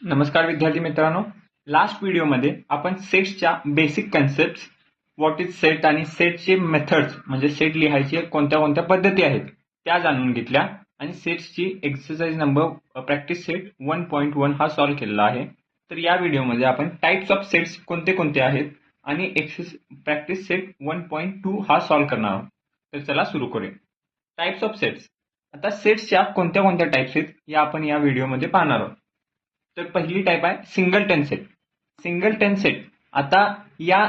नमस्कार विद्यार्थी मित्रांनो, लास्ट व्हिडिओमध्ये आपण सेट्सच्या basic concept, what is set आणि सेटचे मेथड्स म्हणजे सेट लिहायचे कोणत्या कोणत्या पद्धती आहेत त्या जाणून घेतल्या आणि सेट्सची एक्सरसाइज नंबर प्रॅक्टिस सेट 1.1 हा सॉल्व्ह केलेला आहे. तर या व्हिडिओमध्ये आपण टाइप्स ऑफ सेट्स कोणते कोणते आहेत आणि प्रॅक्टिस सेट 1.2 हा सॉल्व्ह करणार आहोत. तर चला सुरू करूया. Types of sets. आता सेट्सच्या कोणत्या कोणत्या टाइप्स आहेत या आपण या व्हिडिओमध्ये पाहणार आहोत. तर पहिली टाइप आहे सिंगलटन सेट. सिंगलटन सेट, आता या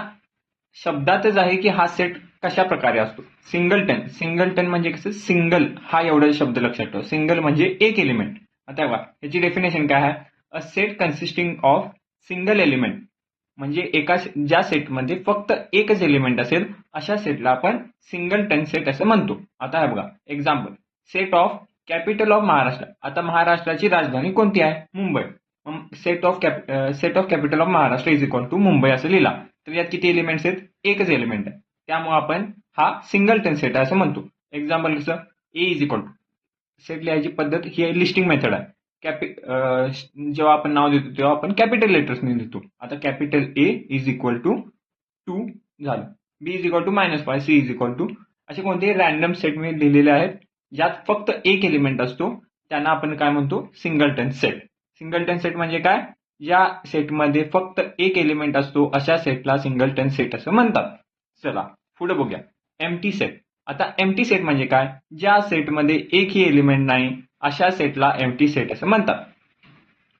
शब्दातच आहे की हा सेट कशा प्रकारे असतो. सिंगलटन म्हणजे कसं, सिंगल हा एवढा शब्द लक्षात ठेवा. सिंगल म्हणजे एक एलिमेंट. आता बघा याची डेफिनेशन काय आहे, a set consisting of single element, म्हणजे ज्या सेटमध्ये फक्त एकच एलिमेंट असेल अशा सेटला आपण सिंगलटन सेट असं म्हणतो. आता हे बघा example, set of capital of Maharashtra. आता महाराष्ट्राची राजधानी कोणती आहे, Mumbai. Set of capital of Maharashtra is equal to Mumbai असं लिहिला तर यात किती एलिमेंट्स आहेत, एकच एलिमेंट आहे. त्यामुळे आपण हा सिंगलटन सेट आहे असं म्हणतो. एक्झाम्पल कसं, ए इज इक्वल टू, सेट लिहायची पद्धत ही लिस्टिंग मेथड आहे. जेव्हा आपण नाव देतो तेव्हा आपण कॅपिटल लेटर्सने देतो. आता capital A is equal to 2 झालं, B is equal to -5, C is equal to, असे कोणतेही रॅन्डम सेट मी लिहिलेले आहेत ज्यात फक्त एक एलिमेंट असतो त्यांना आपण काय म्हणतो, सिंगलटन सेट. सिंगलटन सेट म्हणजे काय, ज्या सेटमध्ये फक्त एक एलिमेंट असतो अशा सेटला सिंगलटन सेट असं म्हणतात. चला पुढे बघूया, एम्प्टी सेट. आता एम्प्टी सेट म्हणजे काय, ज्या सेटमध्ये एकही एलिमेंट नाही अशा सेटला एम्प्टी सेट असं म्हणतात.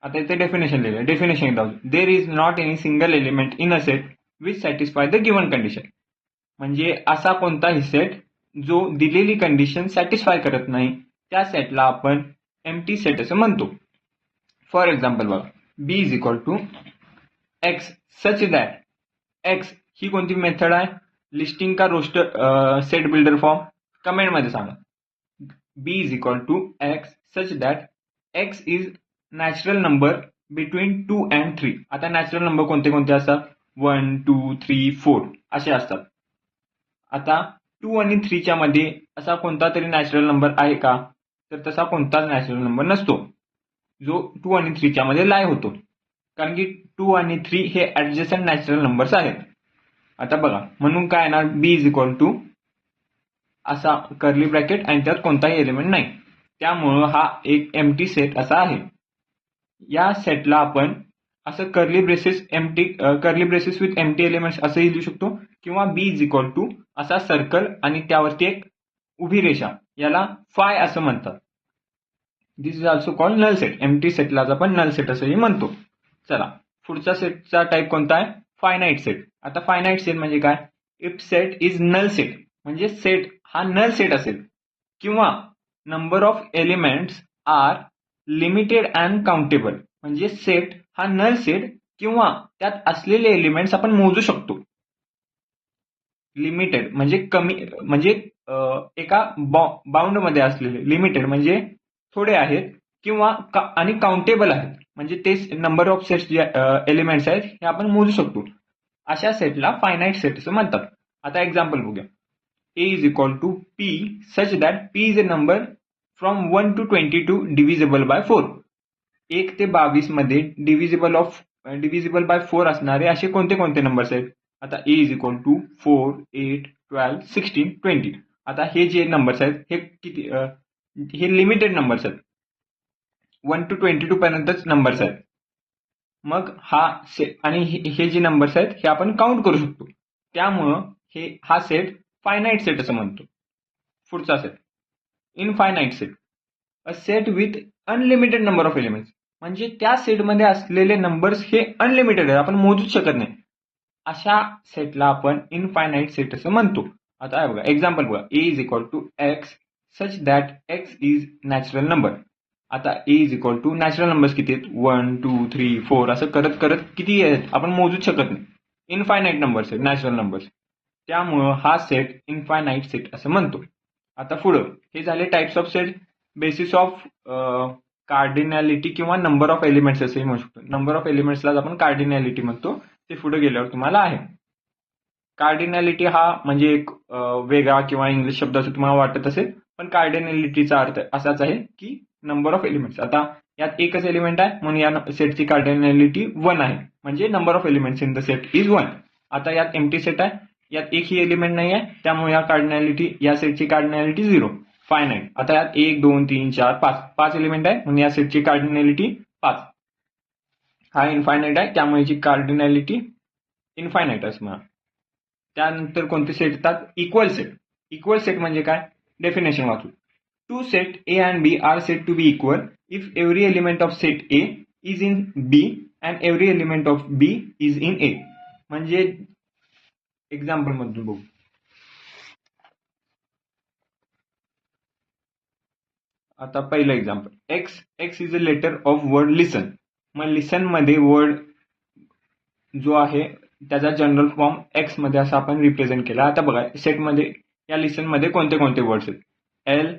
आता इथे डेफिनेशन लिहिलं, डेफिनेशन एकदा, there is not any single element in a set which satisfy the given condition. म्हणजे असा कोणताही सेट जो दिलेली कंडिशन सॅटिस्फाय करत नाही त्या सेटला आपण एम्प्टी सेट असं म्हणतो. फॉर एक्झाम्पल बघा, B is equal to x such that X ही कोणती मेथड आहे, लिस्टिंग का roster set builder form, comment मध्ये सांगा. B is equal to x such that x is natural number between 2 and 3. आता नॅचरल नंबर कोणते कोणते असतात, 1, 2, 3, 4 असे असतात. आता 2 आणि 3 च्या मध्ये असा कोणता तरी नॅचरल नंबर आहे का, तर तसा कोणताच नॅचरल नंबर नसतो जो 2 आणि 3 च्या मध्ये लाय होतो, कारण की 2 आणि 3 हे ऍडजस्टंट नॅचरल नंबर्स आहेत. आता बघा म्हणून काय येणार, बी इज इक्वल टू असा कर्ली ब्रॅकेट आणि त्यात कोणताही एलिमेंट नाही, त्यामुळं हा एक एम्प्टी सेट असा आहे. या सेटला आपण असं curly braces with empty elements असंही लिहू शकतो, किंवा बी इज इक्वल टू असा सर्कल आणि त्यावरती एक उभी रेषा, याला फाय असं म्हणतात. This is also called null set. Empty सेटलाच आपण नल सेट असंही म्हणतो. चला पुढचा सेटचा टाईप कोणता आहे, फायनाईट सेट. आता फायनाईट सेट म्हणजे काय, if set is null set, म्हणजे सेट हा नल सेट असेल किंवा number of elements are limited and countable, म्हणजे सेट हा नल सेट किंवा त्यात असलेले एलिमेंट्स आपण मोजू शकतो. लिमिटेड म्हणजे कमी, म्हणजे एका बाउंड मध्ये असलेले, लिमिटेड म्हणजे थोडे आहेत, किंवा आणि काउंटेबल आहेत म्हणजे ते नंबर ऑफ सेट्स जे एलिमेंट्स आहेत हे आपण मोजू शकतो. अशा सेटला फायनाईट सेट असं म्हणतात. आता एक्झाम्पल बघूया, A is equal to P such that P is a number from 1 to 22 divisible by 4. 1 ते 22 मध्ये डिव्हिजिबल बाय 4 असणारे असे कोणते कोणते नंबर्स आहेत. आता ए इज इक्वल टू 4, 8, 12, 16, 20. आता हे जे नंबर्स आहेत हे किती, हे लिमिटेड नंबर्स आहेत, 1 to 22 पर्यंतच नंबर्स आहेत. मग आणि हे जे नंबर्स आहेत हे आपण काउंट करू शकतो, त्यामुळं हा सेट फायनाईट सेट असं म्हणतो. पुढचा set, infinite set. A set with unlimited number of elements, म्हणजे त्या सेटमध्ये असलेले नंबर्स हे अनलिमिटेड आहेत, आपण मोजूच शकत नाही. अशा सेटला आपण इनफायनाईट सेट असं म्हणतो. आता बघा एक्झाम्पल बघा, A is equal to x such that x is natural number. आता A is equal to natural numbers किती आहेत, 1, 2, 3, 4 असं करत करत किती आहेत आपण मोजूच शकत नाही. इनफायनाईट नंबर्स आहेत नॅचरल नंबर्स, त्यामुळं हा सेट इनफायनाईट सेट असं म्हणतो. आता पुढं हे झाले types of set. Basis of cardinality किंवा नंबर ऑफ एलिमेंट्स असंही म्हणू शकतो. नंबर ऑफ एलिमेंट्सलाच आपण कार्डिनॅलिटी म्हणतो, ते पुढे गेल्यावर तुम्हाला आहे. कार्डिनॅलिटी हा म्हणजे एक वेगळा किंवा इंग्लिश शब्द असं तुम्हाला वाटत असेल, पण कार्डिनॅलिटीचा अर्थ असाच आहे की नंबर ऑफ एलिमेंट्स. आता यात एकच एलिमेंट आहे म्हणून या सेटची कार्डिनॅलिटी 1 आहे, म्हणजे number of elements in the set is 1. आता यात एम्प्टी सेट आहे, यात एकही एलिमेंट नाही आहे, त्यामुळे या सेटची कार्डिनॅलिटी 0, फायनाईट. आता यात 1 2 3 4 5 एलिमेंट आहे म्हणून या सेटची कार्डिनॅलिटी 5. हा इन्फायनाईट आहे त्यामुळे याची कार्डिनॅलिटी इन्फायनाईट असणार. त्यानंतर कोणते सेट येतात? Equal set. इक्वल सेट म्हणजे काय? डेफिनेशन वाचू. Two set A and B are said to B equal if every element of set A is in B and every element of B is in A. म्हणजे example मधून बघू. आता पहिलं example, X is a letter of word listen. मग listen मध्ये word जो आहे त्याचा जनरल फॉर्म एक्स मध्ये असं आपण रिप्रेझेंट केला. आता बघा सेटमध्ये या लिसन मध्ये कोणते कोणते वर्ड्स आहेत? L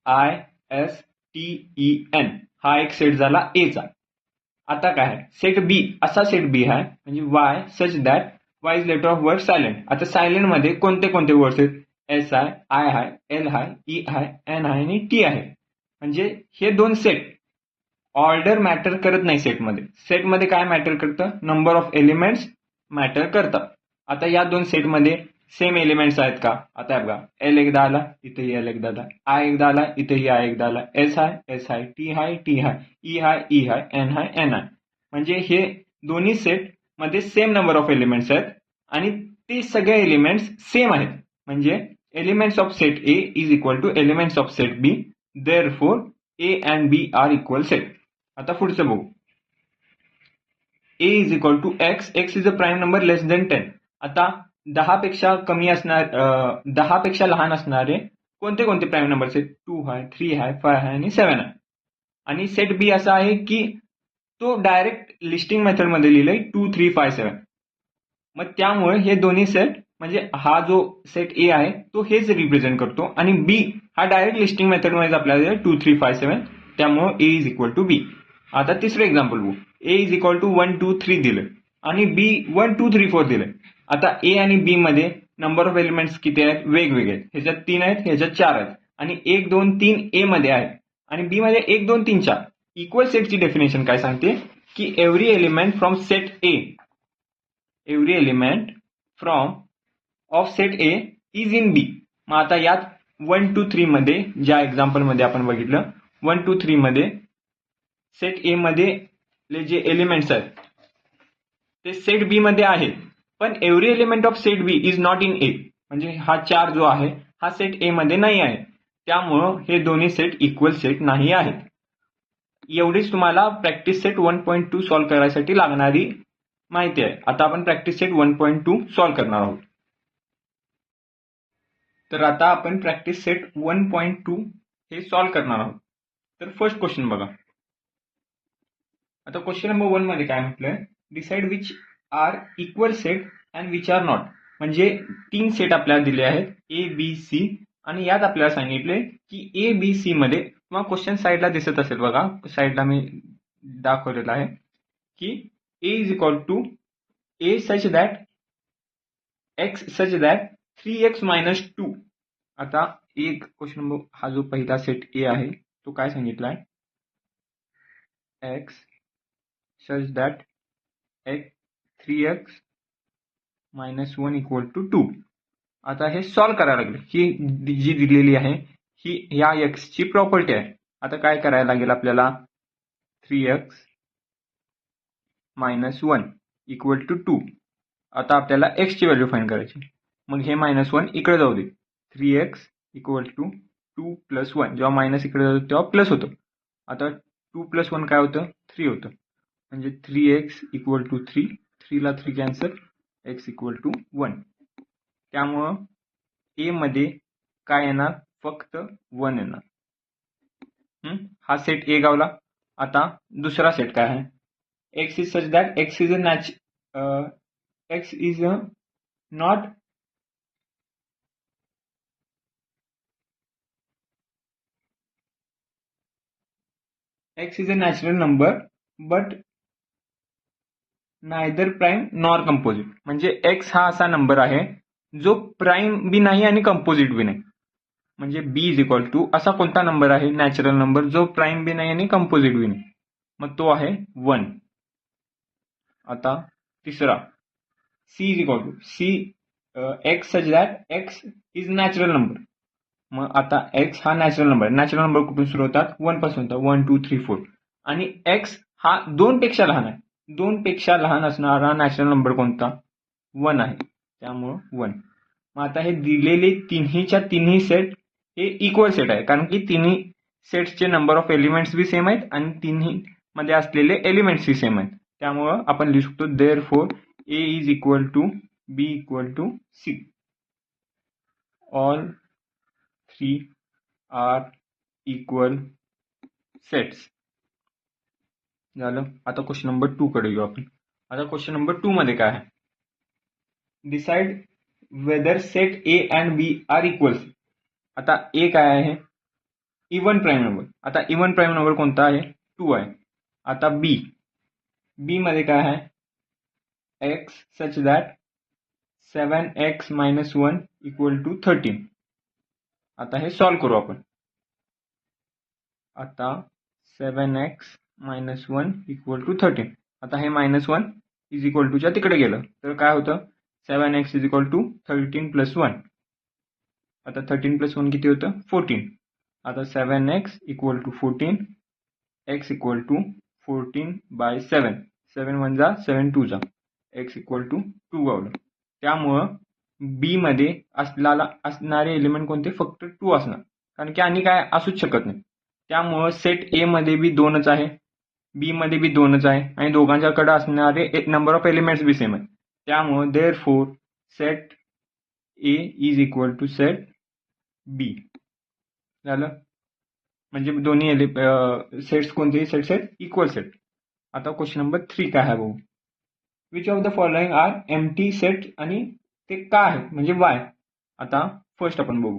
I S T E N हा एक सेट झाला ए चा. आता काय आहे? सेट बी, असा सेट बी आहे म्हणजे Y such that Y is letter of word silent. आता सायलेंट मध्ये कोणते कोणते वर्ड्स आहेत? एस आय, आय हाय, एल हाय, ई हाय, एन हाय आणि टी आहे. म्हणजे हे दोन सेट ऑर्डर मॅटर करत नाही सेटमध्ये. सेटमध्ये काय मॅटर करतं? नंबर ऑफ एलिमेंट्स मॅटर करतात. आता या दोन सेटमध्ये सेम एलिमेंट्स आहेत का? आता बघा एल एकदा आला इथेही एल एकदा आला, आय एकदा आला इथेही आय एकदा आला, एस हाय, टी हाय, ई हाय, एन हाय. म्हणजे हे दोन्ही सेट मध्ये सेम नंबर ऑफ एलिमेंट्स आहेत आणि ते सगळे एलिमेंट्स सेम आहेत. म्हणजे elements of set A is equal to elements of set B, therefore A and B are equal set. आता पुढचं बघू. A is equal to X is a prime number less than 10. आता 10 पेक्षा लहान असणारे कोणते कोणते प्राईम नंबर्स आहेत? 2 आहे, 3 आहे, 5 आहे आणि 7 आहे. आणि सेट बी असा आहे की तो डायरेक्ट लिस्टिंग मेथड मध्ये लिहिलंय 2 3 5 7. मग त्यामुळे हे दोन्ही सेट म्हणजे हा जो सेट ए आहे तो हेच रिप्रेझेंट करतो आणि बी हा डायरेक्ट लिस्टिंग मेथड मध्ये आपल्याला 2 3 5 7, त्यामुळे ए इज इक्वल टू बी. आता तिसरं एक्झाम्पल बघू. ए इज इक्वल टू 1 2 3 दिलं आणि बी 1 2 3 4 दिलं. आता ए आणि बी मध्ये नंबर ऑफ एलिमेंट्स किती आहेत? वेगवेगळे आहेत. ह्याच्यात 3 आहेत, ह्याच्यात 4 आहेत आणि 1 2 3 ए मध्ये आहे आणि बी मध्ये 1 2 3 4. इक्वल सेटची डेफिनेशन काय सांगते? की every element from set A, every element from of set A is in B. मग आता यात 1 2 3 मध्ये ज्या एक्झाम्पल मध्ये आपण बघितलं 1 2 3 मध्ये सेट ए मध्ये जे एलिमेंट्स आहेत ते सेट बी मध्ये आहेत, पण every element of set B is not in A. म्हणजे हा 4 जो आहे हा सेट ए मध्ये नाही आहे, त्यामुळं हे दोन्ही सेट इक्वल सेट नाही आहेत. एवढीच तुम्हाला प्रॅक्टिस सेट 1.2 सॉल्व्ह करायसाठी लागणारी माहिती आहे. आता आपण प्रॅक्टिस सेट 1.2 सॉल्व्ह करणार आहोत. तर आता आपण प्रॅक्टिस सेट 1.2 हे सॉल्व्ह करणार आहोत. तर फर्स्ट क्वेश्चन बघा. आता क्वेश्चन नंबर 1 मध्ये काय म्हटलंय? Decide which are equal set and which are not. म्हणजे 3 सेट आपल्याला दिले आहेत ए बी सी आणि यात आपल्याला सांगितले की ए बी सी मध्ये, किंवा क्वेश्चन साईडला दिसत असेल बघा, साईडला मी दाखवलेलं आहे की A is equal to A such that X such that 3x minus 2. आता एक क्वेश्चन नंबर हा जो पहिला सेट ए आहे तो काय सांगितलाय? X such that 3x minus 1 equal to 2. आता हे सॉल्व्ह करायला लागले. ही जी दिलेली आहे ही या x ची प्रॉपर्टी आहे. आता काय करायला लागेल आपल्याला? 3x minus 1 equal to 2. आता आपल्याला x ची व्हॅल्यू फाइंड करायची. मग हे मायनस 1 इकडे जाऊ दे. 3x equal to 2 plus 1. जेव्हा मायनस इकडे जातो तेव्हा प्लस होतं. आता 2 प्लस 1 काय होतं? 3 होतं. म्हणजे 3x इक्वल टू 3. 3 ला 3 कॅन्सल, x इक्वल टू 1. त्यामुळं ए मध्ये काय येणार? फक्त 1 येणार. हा सेट ए गावला. आता दुसरा सेट काय आहे? X is such that x is not x is a natural number but neither prime nor composite. म्हणजे x हा असा नंबर आहे जो प्राईम बी नाही आणि कंपोजिट बी नाही. म्हणजे b इज इक्वल टू असा कोणता नंबर आहे नॅचरल नंबर जो प्राईम बी नाही आणि कंपोजिट बी नाही? मग तो आहे 1. आता तिसरा C is equal to C x such that x is natural number. मग आता एक्स हा नॅचरल नंबर, नॅचरल नंबर कुठून सुरू होतात? 1 पासून होतात, 1 2 3 4. आणि एक्स हा 2 पेक्षा लहान आहे. 2 पेक्षा लहान असणारा नॅचरल नंबर कोणता? 1 आहे, त्यामुळं 1. मग आता हे दिलेले तिन्ही सेट हे इक्वल सेट आहे, कारण की तिन्ही सेट्सचे नंबर ऑफ एलिमेंट्स बी सेम आहेत आणि तिन्ही मध्ये असलेले एलिमेंट्स बी सेम आहेत. त्यामुळं आपण लिहू शकतो therefore A is equal to B equal to C. All 3 are equal sets. झालं. आता क्वेश्चन नंबर 2 कडे येऊ आपण. आता क्वेश्चन नंबर 2 मध्ये काय आहे? Decide whether set A and B are equals. आता ए काय आहे? Even prime number. आता इवन प्राईम नंबर कोणता आहे? 2 आहे. आता बी मध्ये काय आहे? X such that 7x - 1 equal to 13. आता हे सॉल्व करू आपण. आता 7x - 1 इक्वल टू 13. आता हे -1 इज इक्वल टूच्या तिकडे गेलं तर काय होतं? 7x is equal to 13 + 1. आता 13 + 1 किती होतं? 14. आता 7x equal to 14, x equal to 14/7. 7 1 जा 7 2 जा, x इक्वल टू 2 गावलं. त्यामुळं बी मध्ये असणारे एलिमेंट कोणते? फक्त 2 असणार, कारण की आणि काय असूच शकत नाही. त्यामुळं सेट ए मध्ये बी 2च आहे, बी मध्ये बी 2च आहे आणि दोघांच्याकडे असणारे नंबर ऑफ एलिमेंट्स बी सेम आहे. त्यामुळं therefore set A is equal to set B. झालं. म्हणजे दोन्ही सेट्स कोणतेही सेट्स आहेत इक्वल सेट. आता क्वेश्चन नंबर 3 काय आहे बघू. Which of the following are empty set आणि ते का आहेत म्हणजे वाय. आता फर्स्ट आपण बघू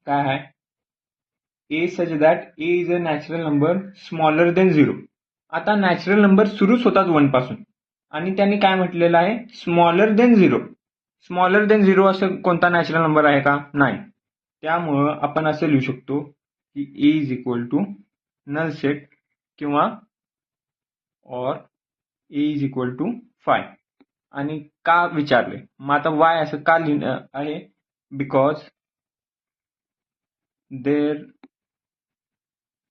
काय आहे. A such that A is a natural number smaller than 0. आता नॅचरल नंबर सुरूच होतात 1 पासून आणि त्यांनी काय म्हटलेलं आहे? Smaller than 0. स्मॉलर देन 0 असं कोणता नॅचरल नंबर आहे का? नाही. त्यामुळं आपण असं लिहू शकतो की A is equal to null set किंवा or A is equal to 5. आणि का विचारले? मग आता वाय असं का लिहिलं आहे? Because there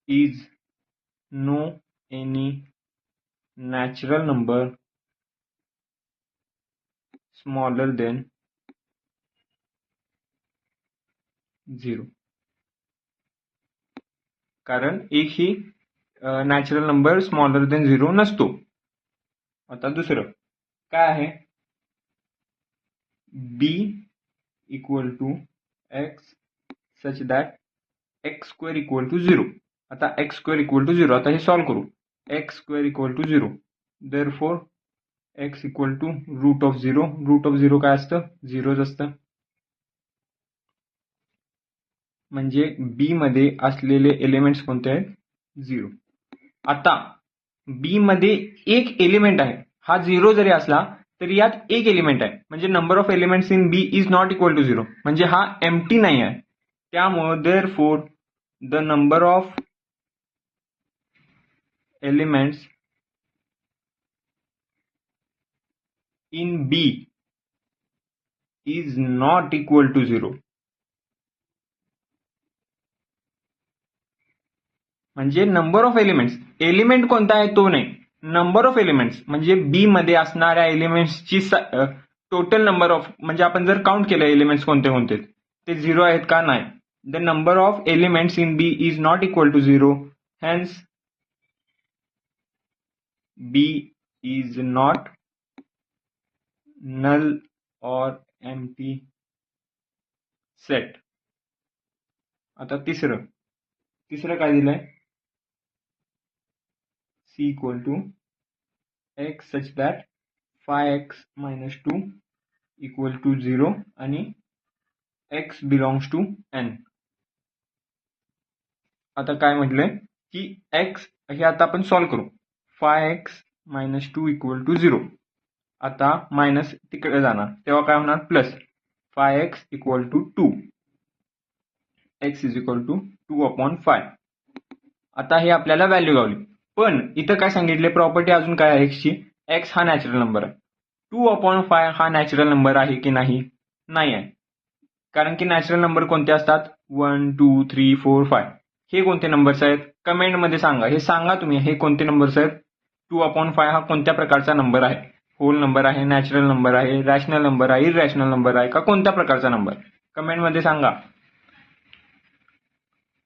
is no any natural number smaller than 0. कारण एकही नॅचरल नंबर स्मॉलर देन 0 नसतो. आता दुसरं काय आहे? B equal to x such that x² equal to 0. आता x² इक्वल टू 0. आता हे सॉल्व करू. x² equal to 0. Therefore x equal to root of 0. Root of 0 काय असतं? 0च असतं. म्हणजे बी मध्ये असलेले एलिमेंट्स कोणते आहेत? 0. आता बी मध्ये एक एलिमेंट आहे, हा 0 जरी असला तरी यात एक एलिमेंट आहे, म्हणजे number of elements in B is not equal to 0. म्हणजे हा एम्प्टी नाही आहे. त्यामुळे therefore the number of elements in B is not equal to 0. म्हणजे नंबर ऑफ एलिमेंट कोणता आहे तो नाही, नंबर ऑफ एलिमेंट्स म्हणजे बी मध्ये असणाऱ्या एलिमेंट्सची टोटल नंबर ऑफ, म्हणजे आपण जर काउंट केलं एलिमेंट्स कोणते कोणते ते 0 आहेत का? नाही. The number of elements in B is not equal to 0. Hence B is not null और एम्प्टी सेट. आता तिसरं काय दिलंय? C equal to x such that 5x - 2 equal to 0 आणि x बिलॉंग्स टू n. आता काय म्हटलंय की x हे आता आपण सॉल्व करू. 5x - 2 equal to 0. आता मायनस तिकडे जाणार तेव्हा काय होणार? Plus 5x equal to 2. x is equal to 2/5. आता हे आपल्याला व्हॅल्यू गावली. पण इथं काय सांगितले, प्रॉपर्टी अजून काय आहे एक्सची, एक्स हा नॅचरल नंबर आहे. 2/5 हा नॅचरल नंबर आहे की नाही आहे. कारण की नॅचरल नंबर कोणते असतात, 1 2 3 4 5. हे कोणते नंबर्स आहेत, कमेंटमध्ये सांगा. हे सांगा तुम्ही, हे कोणते नंबर्स आहेत. 2/5 हा कोणत्या प्रकारचा नंबर आहे, होल नंबर आहे, नॅचरल नंबर आहे, रॅशनल नंबर आहे, इरॅशनल नंबर आहे का कोणत्या प्रकारचा नंबर, कमेंटमध्ये सांगा.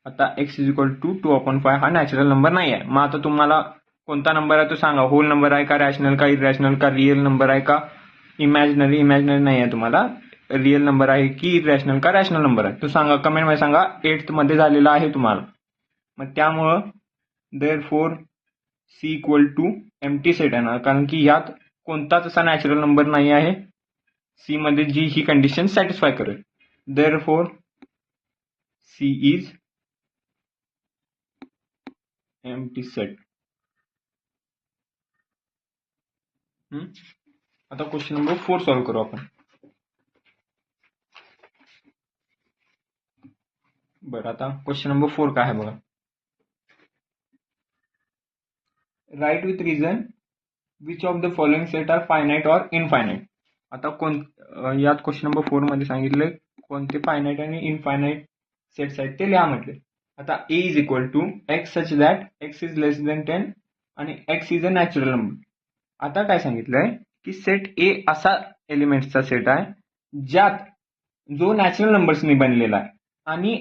आता x इज इक्वल टू 2/5 हा नॅचरल नंबर नाही आहे. मग आता तुम्हाला कोणता नंबर आहे तो सांगा, होल नंबर आहे का, रॅशनल का, इरॅशनल का, रिअल नंबर आहे का, इमॅजिनरी नाही आहे तुम्हाला, रिअल नंबर आहे की इरॅशनल का रॅशनल नंबर आहे तो सांगा, कमेंटमध्ये सांगा. 8th मध्ये झालेला आहे तुम्हाला. मग त्यामुळं therefore C equal to empty set येणार, कारण की यात कोणताच असा नॅचरल नंबर नाही आहे सी मध्ये जी ही कंडिशन सॅटिस्फाय करेल. Therefore C is empty set. आता क्वेश्चन नंबर 4 सॉल्व्ह करू आपण. बरं, आता क्वेश्चन नंबर 4 काय आहे बघा. Write with reason which of the following set are finite or infinite. आता यात क्वेश्चन नंबर 4 मध्ये सांगितले कोणते फायनाईट आणि इनफायनाईट सेट्स आहेत ते लिहा म्हटले. आता A is equal to x such that x is less than 10 आणि X is a natural number. आता काय सांगितलंय की सेट ए असा एलिमेंट्सचा सेट आहे ज्यात जो नॅचरल नंबर्सनी बनलेला आहे आणि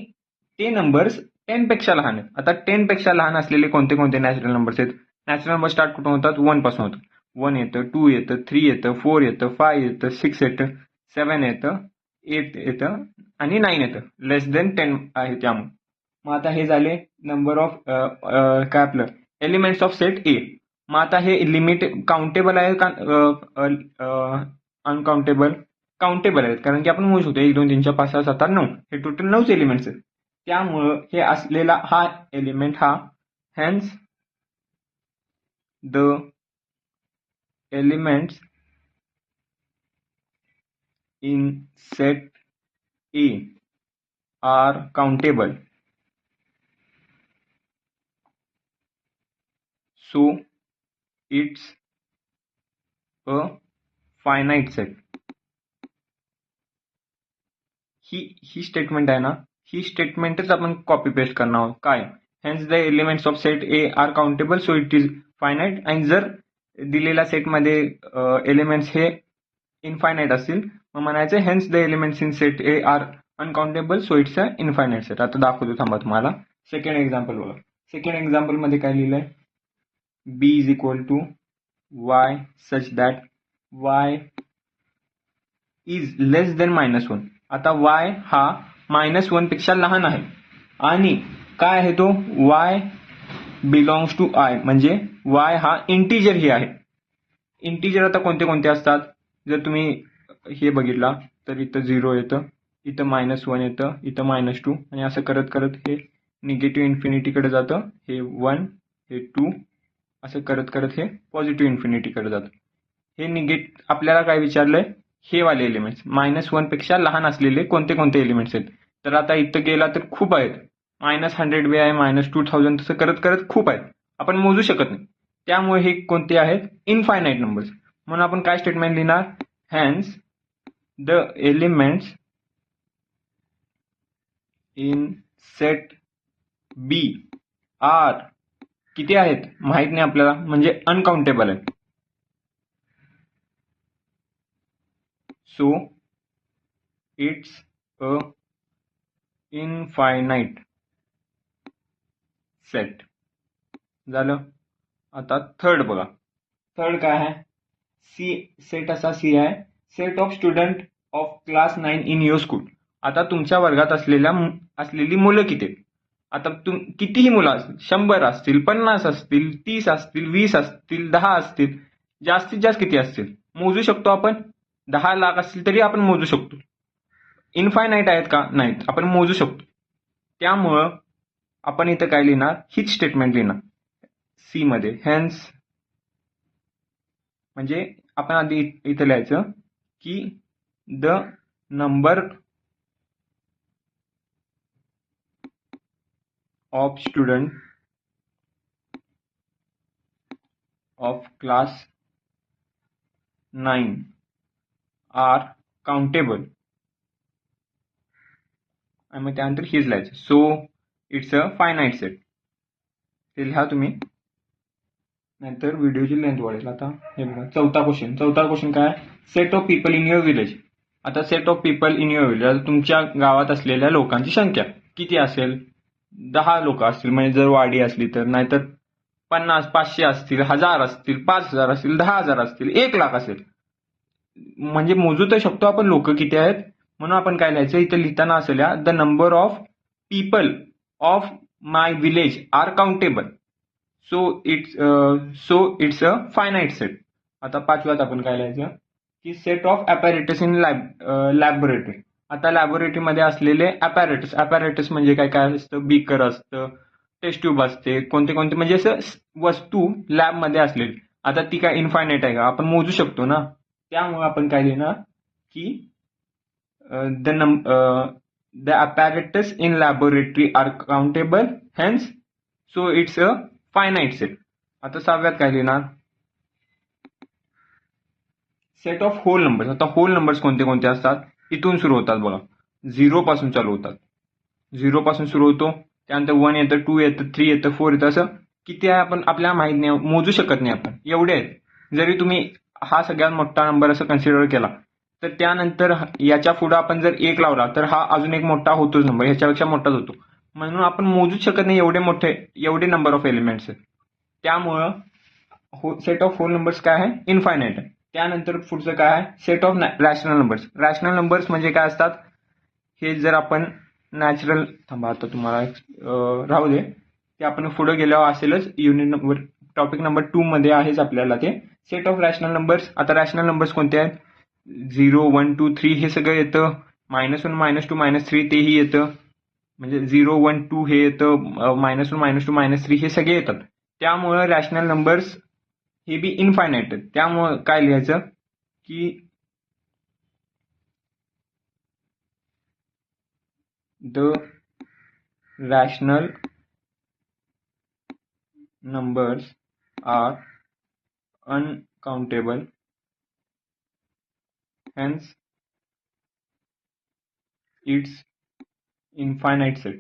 ते नंबर्स 10 पेक्षा लहान आहेत. आता 10 पेक्षा लहान असलेले कोणते कोणते नॅचरल नंबर्स आहेत, नॅचरल नंबर स्टार्ट कुठून होतात, 1 पासून होतात. 1 येतं, 2 येतं, 3 येतं, 4 येतं, 5 येतं, 6 येतं, 7 येतं, 8 येतं आणि 9 येतं. लेस देन 10 आहे त्यामुळे. मग आता हे झाले नंबर ऑफ काय आपलं एलिमेंट्स ऑफ सेट ए. मग आता हे लिमिट काउंटेबल आहे का अनकाउंटेबल, काउंटेबल आहेत, कारण की आपण मोजू शकतो 1 2 3 4 5 6 7 8 9 हे टोटल 9 एलिमेंट्स आहेत. त्यामुळं हे असलेला हा एलिमेंट हा hence the elements in set A are countable, so it's a finite set. ही स्टेटमेंट आहे ना, ही स्टेटमेंटच आपण कॉपी पेस्ट करणार आहोत. काय, hence the elements of set A are countable so it is finite. आणि जर दिलेल्या सेटमध्ये एलिमेंट्स हे इनफायनाईट असतील मग म्हणायचं hence the elements in set A are uncountable so it's a infinite set. आता दाखवतो थांबा तुम्हाला. सेकंड एक्झाम्पल बघा. सेकंड एक्झाम्पल मध्ये काय लिहिलंय, B is equal to Y such that Y is less than -1. आता y हा -1 पेक्षा लहान आहे आणि काय आहे तो, y बिलॉंग्स टू i, म्हणजे y हा इंटिजर ही आहे. इंटिजर आता कोणते कोणते असतात, जर तुम्ही हे बघितला तर इथं 0 येतं, इथं -1 येतं, इथं -2 आणि असं करत करत हे निगेटिव्ह इन्फिनिटीकडे जातं. हे 1 हे 2 असं करत करत हे पॉझिटिव्ह इन्फिनिटीकडे जातं. हे आपल्याला काय विचारलंय, हे वाले एलिमेंट्स -1 पेक्षा लहान असलेले कोणते कोणते एलिमेंट्स आहेत. तर आता इथं गेला तर खूप आहेत, -100 बी आहे, -2000, तसं करत करत खूप आहेत, आपण मोजू शकत नाही. त्यामुळे हे कोणते आहेत, इनफायनाईट नंबर्स. म्हणून आपण काय स्टेटमेंट लिहिणार, hence the elements in set B are किती आहेत माहित नाही आपल्याला, म्हणजे अनकाउंटेबल आहेत. So it's a infinite set. झालं. आता थर्ड बघा. थर्ड काय आहे, सी सेट असा सी आहे, set of student of class 9 in your school. आता तुमच्या वर्गात असलेली मुलं किती आहेत. आता कितीही मुलं असतील, 100 असतील, 50 असतील, 30 असतील, 20 असतील, 10 असतील, जास्तीत जास्त किती असतील मोजू शकतो आपण. 10 लाख असतील तरी आपण मोजू शकतो. इनफायनाईट आहेत का, नाहीत, आपण मोजू शकतो. त्यामुळं आपण इथं काय लिहिणार, हीच स्टेटमेंट लिहिणार सी मध्ये. हेन्स म्हणजे आपण आधी इथं लिहायचं की the number of student of class 9 are countable आणि मग त्यानंतर हेच लिहायचं. So it's a finite set. ते लिहा तुम्ही, नाहीतर व्हिडिओची लेंथ वाढेल. आता हे बघा चौथा क्वेश्चन काय, set of people in your village. आता set of people in your village, आता तुमच्या गावात असलेल्या लोकांची संख्या किती असेल? 10 लोक असतील, म्हणजे जर वाडी असली तर, नाहीतर 50, 500 असतील, 1000 असतील, 5000 असतील, 10,000 असतील, 1,00,000 असेल. म्हणजे मोजू तर शकतो आपण लोक किती आहेत. म्हणून आपण काय लिहायचं इथे लिहिताना असलेल्या the number of people of my village are countable. So it's a finite set. आता पाचव्यात आपण काय लिहायचं की set of apparatus in laboratory. आता लॅबोरेटरीमध्ये असलेले ॲपॅरेटस म्हणजे काय असतं, बीकर असतं, टेस्ट ट्यूब असते, कोणते म्हणजे असं वस्तू लॅबमध्ये असलेली. आता ती काय इनफायनाईट आहे का, आपण मोजू शकतो ना. त्यामुळे आपण काय लिहिणार की the apparatus in laboratory are countable, hence so it's a finite set. आता सहाव्यात काय लिहिणार, सेट ऑफ होल नंबर्स. आता होल नंबर्स कोणते असतात, इथून सुरू होतात बघा, 0 पासून चालू होतात. 0 पासून सुरू होतो, त्यानंतर 1 येतं, 2 येतं, 3 येतं, 4 येतं. असं किती आहे आपण आपल्याला माहित नाही, मोजू शकत नाही आपण, एवढे आहेत. जरी तुम्ही हा सगळ्यात मोठा नंबर असं कन्सिडर केला, तर त्यानंतर याच्या पुढे आपण जर 1 लावला तर हा अजून एक मोठा होतोच नंबर, ह्याच्यापेक्षा मोठाच होतो. म्हणून आपण मोजूच शकत नाही एवढे नंबर ऑफ एलिमेंट्स आहेत. त्यामुळं सेट ऑफ होल नंबर्स काय आहे, इनफायनाईट आहे. त्यानंतर पुढचं काय आहे, set of rational numbers. Rational numbers म्हणजे काय असतात, हे जर आपण नॅचरल, थांबा आता तुम्हाला राहू दे, ते आपण पुढे गेल्यावर असेलच. युनिट नंबर टॉपिक नंबर 2 मध्ये आहेच आपल्याला ते सेट ऑफ रॅशनल नंबर्स. आता रॅशनल नंबर्स कोणते आहेत, 0, 1, 2, 3 हे सगळं येतं. -1, -2, -3 तेही येतं. म्हणजे 0, 1, 2 हे येतं, -1, -2, -3 हे सगळे येतात. त्यामुळं रॅशनल नंबर्स हे बी इनफायनाईट आहेत. त्यामुळं काय लिहायचं की the rational numbers are uncountable, hence it's infinite set.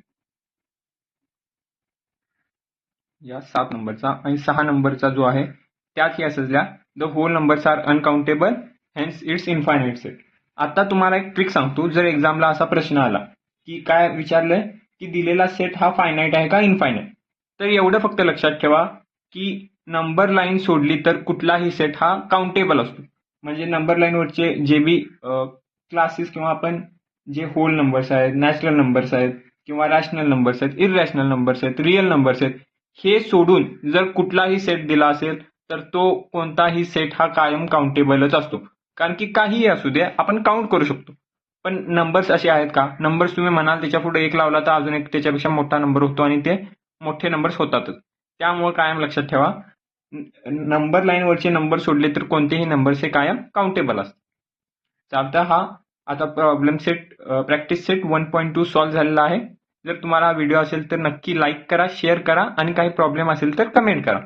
या 7 नंबरचा. आणि 6 नंबरचा जो आहे त्यातही असल्या the whole numbers are uncountable, hence it's infinite set. आता तुम्हाला एक ट्रिक सांगतो, जर एक्झामला असा प्रश्न आला की काय विचारलंय की दिलेला सेट हा फायनाईट आहे का इनफायनाईट, तर एवढं फक्त लक्षात ठेवा की नंबर लाईन सोडली तर कुठलाही सेट हा काउंटेबल असतो. म्हणजे नंबर लाईनवरचे जे बी क्लासेस किंवा आपण जे होल नंबर्स आहेत, नॅचरल नंबर्स आहेत, किंवा रॅशनल नंबर्स आहेत, इररॅशनल नंबर्स आहेत, रिअल नंबर्स आहेत, हे सोडून जर कुठलाही सेट दिला असेल तर तो कोणताही सेट हा कायम काउंटेबलच असतो. कारण की काहीही असू दे आपण काउंट करू शकतो. पण नंबर्स असे आहेत का, नंबर्स तुम्ही म्हणाल त्याच्या पुढे 1 लावला तर अजून एक त्याच्यापेक्षा मोठा नंबर होतो आणि ते मोठे नंबर्स होतातच. त्यामुळे कायम लक्षात ठेवा, नंबर लाईनवरचे नंबर सोडले तर कोणतेही नंबर्स हे कायम काउंटेबल असतात. चालतं. हा आता problem set practice set 1.2 solve झालेला आहे. जर तुम्हाला हा व्हिडिओ असेल तर नक्की लाईक करा, शेअर करा आणि काही प्रॉब्लेम असेल तर कमेंट करा.